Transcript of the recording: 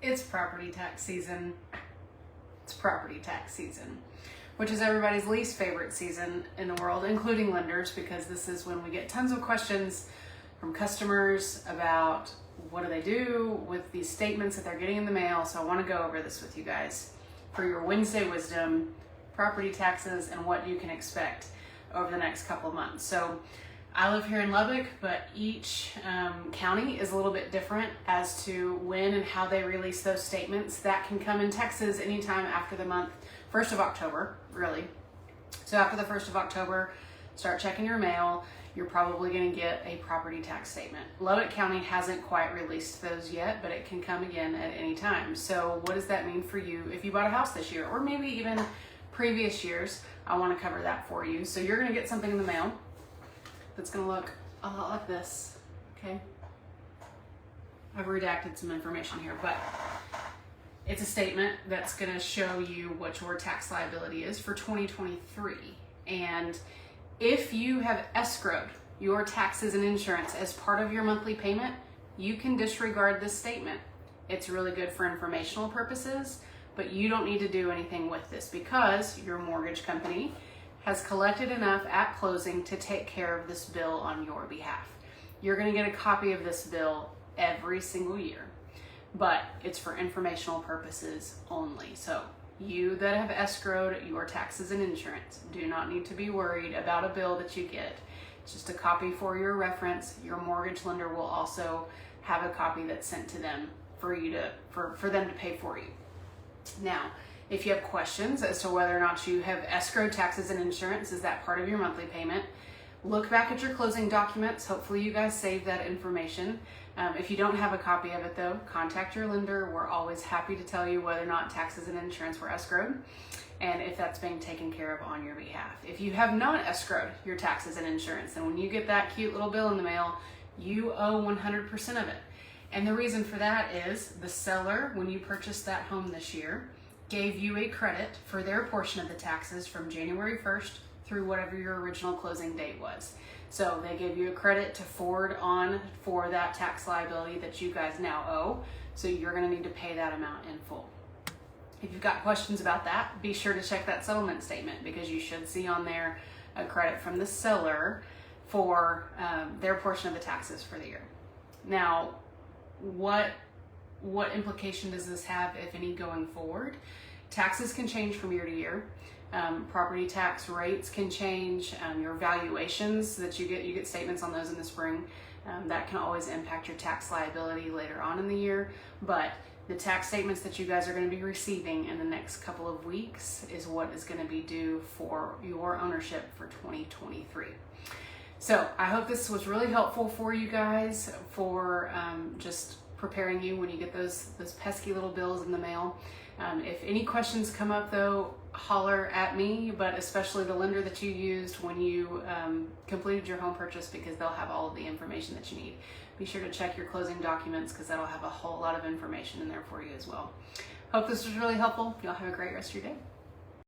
It's property tax season. It's property tax season, which is everybody's least favorite season in the world, including lenders, because this is when we get tons of questions from customers about what do they do with these statements that they're getting in the mail. So I want to go over this with you guys for your Wednesday wisdom, property taxes, and what you can expect over the next couple of months. So I live here in Lubbock, but each county is a little bit different as to when and how they release those statements. That can come in Texas anytime after the month 1st of October, really. So after the 1st of October, start checking your mail. You're probably going to get a property tax statement. Lubbock County hasn't quite released those yet, but it can come again at any time. So what does that mean for you if you bought a house this year, or maybe even previous years? I want to cover that for you. So you're going to get something in the mail that's going to look a lot like this, okay? I've redacted some information here, but it's a statement that's going to show you what your tax liability is for 2023. And if you have escrowed your taxes and insurance as part of your monthly payment, you can disregard this statement. It's really good for informational purposes, but you don't need to do anything with this because your mortgage company has collected enough at closing to take care of this bill on your behalf. You're going to get a copy of this bill every single year, but it's for informational purposes only. So you that have escrowed your taxes and insurance do not need to be worried about a bill that you get. It's just a copy for your reference. Your mortgage lender will also have a copy that's sent to them for them to pay for you. Now, if you have questions as to whether or not you have escrowed taxes and insurance, is that part of your monthly payment? Look back at your closing documents. Hopefully you guys saved that information. If you don't have a copy of it though, contact your lender. We're always happy to tell you whether or not taxes and insurance were escrowed and if that's being taken care of on your behalf. If you have not escrowed your taxes and insurance, then when you get that cute little bill in the mail, you owe 100% of it. And the reason for that is the seller, when you purchased that home this year, gave you a credit for their portion of the taxes from January 1st through whatever your original closing date was. So they gave you a credit to forward on for that tax liability that you guys now owe. So you're going to need to pay that amount in full. If you've got questions about that, be sure to check that settlement statement because you should see on there a credit from the seller for their portion of the taxes for the year. Now, what implication does this have, if any, going forward? Taxes can change from year to year. Property tax rates can change. Your valuations that you get statements on those in the spring. That can always impact your tax liability later on in the year. But the tax statements that you guys are going to be receiving in the next couple of weeks is what is going to be due for your ownership for 2023. So I hope this was really helpful for you guys for just preparing you when you get those pesky little bills in the mail. If any questions come up though, holler at me, but especially the lender that you used when you completed your home purchase, because they'll have all of the information that you need. Be sure to check your closing documents because that'll have a whole lot of information in there for you as well. Hope this was really helpful. Y'all have a great rest of your day.